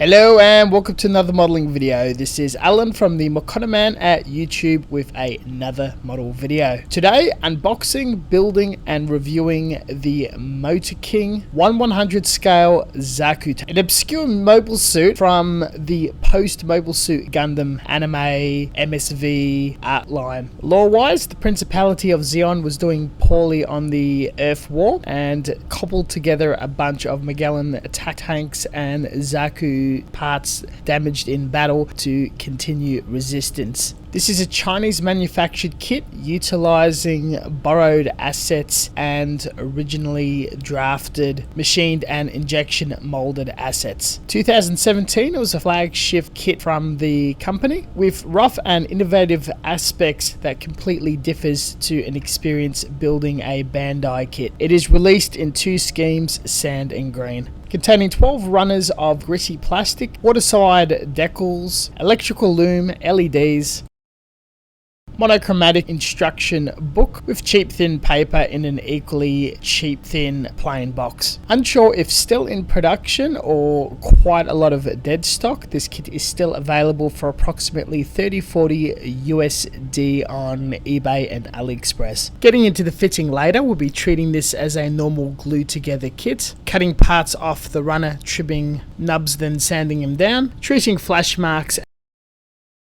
Hello and welcome to another modeling video. This is Alan from the Motorking Man at YouTube with another model video. Today, unboxing, building and reviewing the Motorking 1/100 scale Zaku Tank, an obscure mobile suit from the post-mobile suit Gundam anime MS06V art line. Lore-wise, the Principality of Zeon was doing poorly on the Earth War and cobbled together a bunch of Magellan attack tanks and Zaku parts damaged in battle to continue resistance. This is a Chinese manufactured kit utilizing borrowed assets and originally drafted, machined and injection molded assets. 2017, it was a flagship kit from the company with rough and innovative aspects that completely differs to an experience building a Bandai kit. It is released in two schemes, sand and green, containing 12 runners of gritty plastic, waterside decals, electrical loom, LEDs, monochromatic instruction book with cheap thin paper in an equally cheap thin plain box. Unsure if still in production or quite a lot of dead stock, this kit is still available for approximately $30-40 USD on eBay and AliExpress. Getting into the fitting later, we'll be treating this as a normal glue together kit, cutting parts off the runner, trimming nubs, then sanding them down, treating flash marks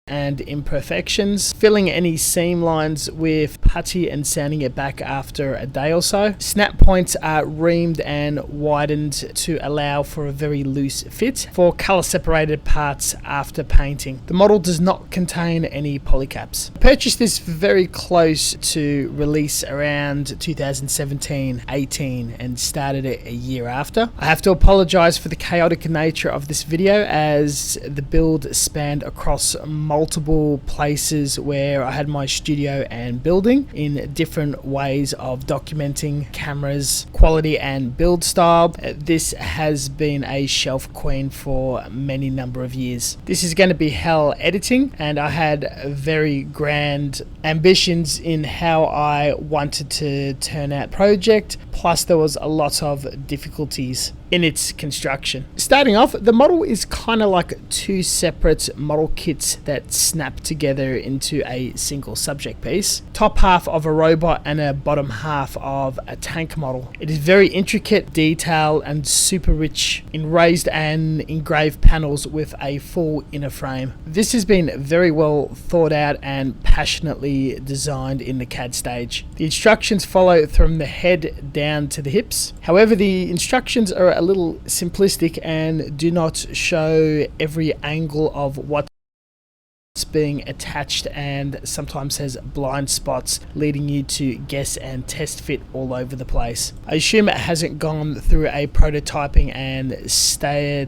and imperfections, filling any seam lines with putty and sanding it back after a day or so. Snap points are reamed and widened to allow for a very loose fit for color separated parts after painting. The model does not contain any polycaps. I purchased this very close to release around 2017-18 and started it a year after. I have to apologize for the chaotic nature of this video as the build spanned across multiple places where I had my studio and building in different ways of documenting cameras, quality and build style. This has been a shelf queen for many number of years. This is going to be hell editing, and I had very grand ambitions in how I wanted to turn out project, plus there was a lot of difficulties in its construction. Starting off, the model is kind of like two separate model kits that snap together into a single subject piece. Top half of a robot and a bottom half of a tank model. It is very intricate, detailed and super rich in raised and engraved panels with a full inner frame. This has been very well thought out and passionately designed in the CAD stage. The instructions follow from the head down to the hips. However, the instructions are a little simplistic and do not show every angle of what's being attached, and sometimes has blind spots leading you to guess and test fit all over the place. I assume it hasn't gone through a prototyping and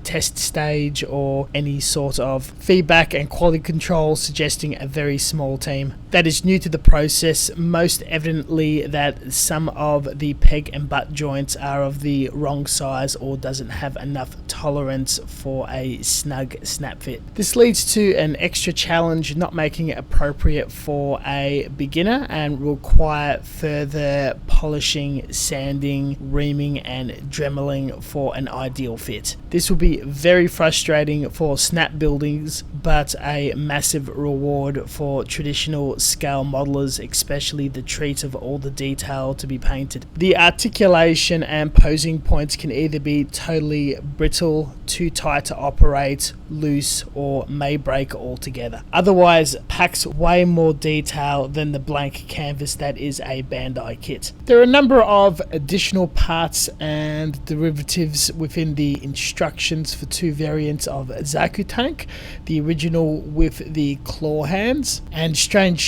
test stage or any sort of feedback and quality control, suggesting a very small team that is new to the process, most evidently that some of the peg and butt joints are of the wrong size or doesn't have enough tolerance for a snug snap fit. This leads to an extra challenge not making it appropriate for a beginner and require further polishing, sanding, reaming and dremeling for an ideal fit. This will be very frustrating for snap buildings, but a massive reward for traditional scale modelers, especially the treat of all the detail to be painted. The articulation and posing points can either be totally brittle, too tight to operate, loose, or may break altogether. Otherwise, packs way more detail than the blank canvas that is a Bandai kit. There are a number of additional parts and derivatives within the instructions for two variants of Zaku Tank, the original with the claw hands and strange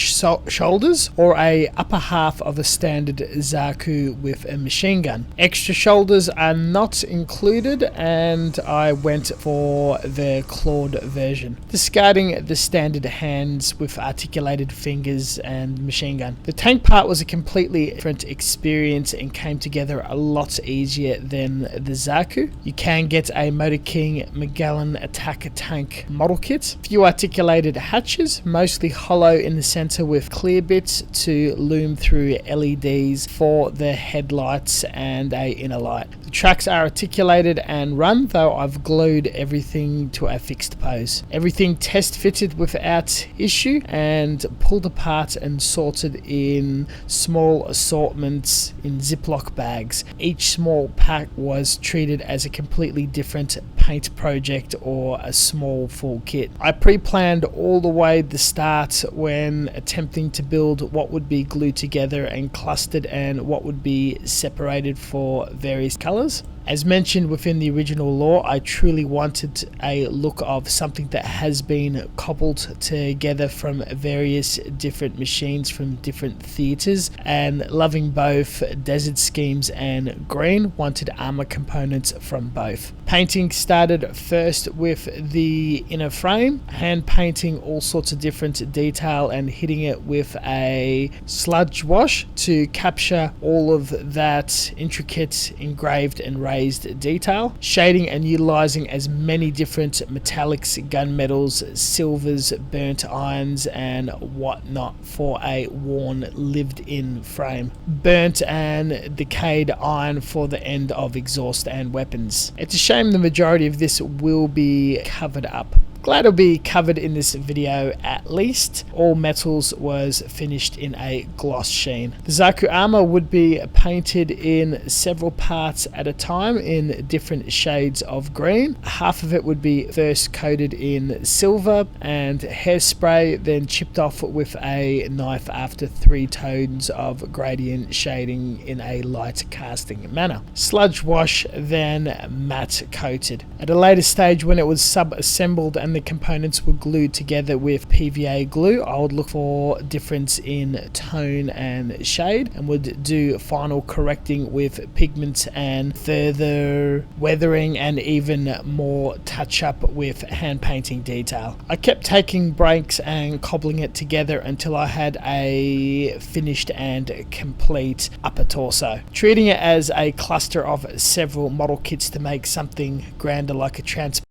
shoulders, or a upper half of a standard Zaku with a machine gun. Extra shoulders are not included, and I went for the clawed version, discarding the standard hands with articulated fingers and machine gun. The tank part was a completely different experience and came together a lot easier than the Zaku. You can get a Motorking Magellan attack tank model kit. Few articulated hatches, mostly hollow in the center with clear bits to loom through LEDs for the headlights and a inner light. The tracks are articulated and run, though I've glued everything to a fixed pose. Everything test fitted without issue and pulled apart and sorted in small assortments in Ziploc bags. Each small pack was treated as a completely different paint project or a small full kit. I pre-planned all the way at the start when attempting to build what would be glued together and clustered and what would be separated for various colors. As mentioned within the original lore, I truly wanted a look of something that has been cobbled together from various different machines from different theaters, and loving both desert schemes and green, wanted armor components from both. Painting started first with the inner frame, hand painting all sorts of different detail and hitting it with a sludge wash to capture all of that intricate engraved and raised detail, shading and utilizing as many different metallics, gunmetals, silvers, burnt irons and whatnot for a worn lived in frame. Burnt and decayed iron for the end of exhaust and weapons. It's a shame the majority of this will be covered up. Glad it'll be covered in this video at least. All metals was finished in a gloss sheen. The Zaku armor would be painted in several parts at a time in different shades of green. Half of it would be first coated in silver and hairspray, then chipped off with a knife after 3 tones of gradient shading in a light casting manner. Sludge wash, then matte coated. At a later stage, when it was sub-assembled and the components were glued together with PVA glue, I would look for difference in tone and shade and would do final correcting with pigment and further weathering and even more touch up with hand painting detail. I kept taking breaks and cobbling it together until I had a finished and complete upper torso, treating it as a cluster of several model kits to make something grander like a transporter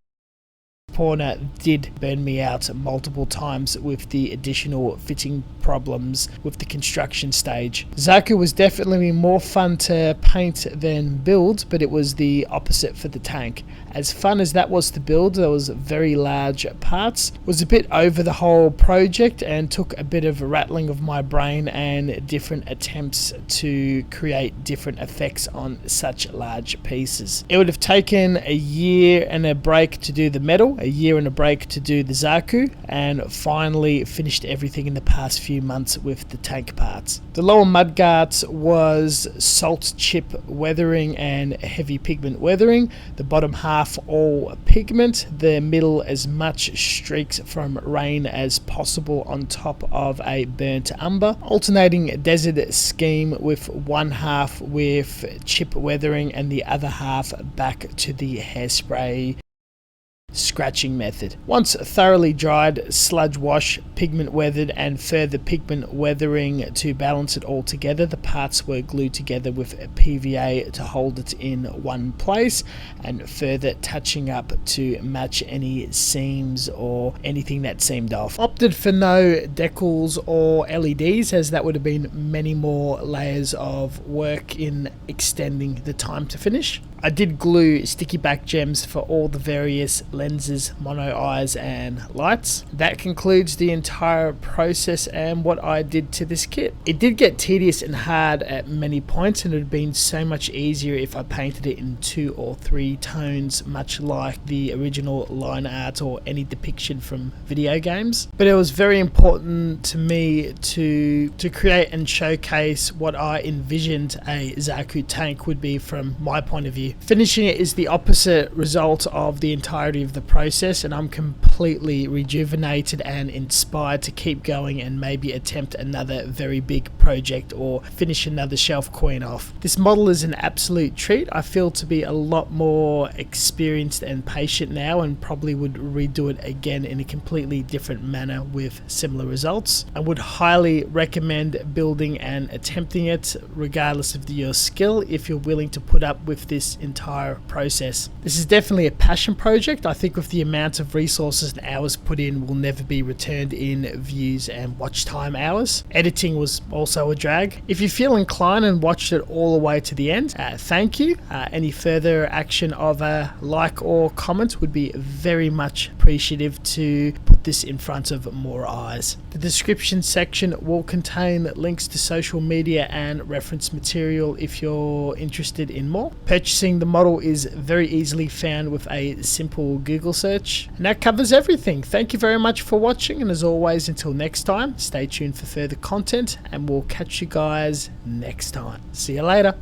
did burn me out multiple times with the additional fitting problems with the construction stage. Zaku was definitely more fun to paint than build, but it was the opposite for the tank. As fun as that was to build, there was very large parts, was a bit over the whole project and took a bit of rattling of my brain and different attempts to create different effects on such large pieces. It would have taken a year and a break to do the metal, a year and a break to do the Zaku, and finally finished everything in the past few months with the tank parts. The lower mudguards was salt chip weathering and heavy pigment weathering, the bottom half all pigment, the middle as much streaks from rain as possible on top of a burnt umber, alternating desert scheme with one half with chip weathering and the other half back to the hairspray scratching method. Once thoroughly dried, sludge wash, pigment weathered and further pigment weathering to balance it all together, the parts were glued together with PVA to hold it in one place and further touching up to match any seams or anything that seemed off. Opted for no decals or LEDs, as that would have been many more layers of work in extending the time to finish. I did glue sticky back gems for all the various lenses, mono eyes and lights. That concludes the entire process and what I did to this kit. It did get tedious and hard at many points, and it would have been so much easier if I painted it in 2 or 3 tones, much like the original line art or any depiction from video games. But it was very important to me to create and showcase what I envisioned a Zaku tank would be from my point of view. Finishing it is the opposite result of the entirety of the process, and I'm completely rejuvenated and inspired to keep going and maybe attempt another very big project or finish another shelf coin off. This model is an absolute treat. I feel to be a lot more experienced and patient now, and probably would redo it again in a completely different manner with similar results. I would highly recommend building and attempting it regardless of your skill if you're willing to put up with this entire process. This is definitely a passion project. I think with the amount of resources resources and hours put in will never be returned in views and watch time hours. Editing was also a drag. If you feel inclined and watched it all the way to the end, thank you. Any further action of a like or comment would be very much appreciative to put this in front of more eyes. The description section will contain links to social media and reference material if you're interested in more. Purchasing the model is very easily found with a simple Google search. And that covers everything. Thank you very much for watching, and as always, until next time, stay tuned for further content, and we'll catch you guys next time. See you later.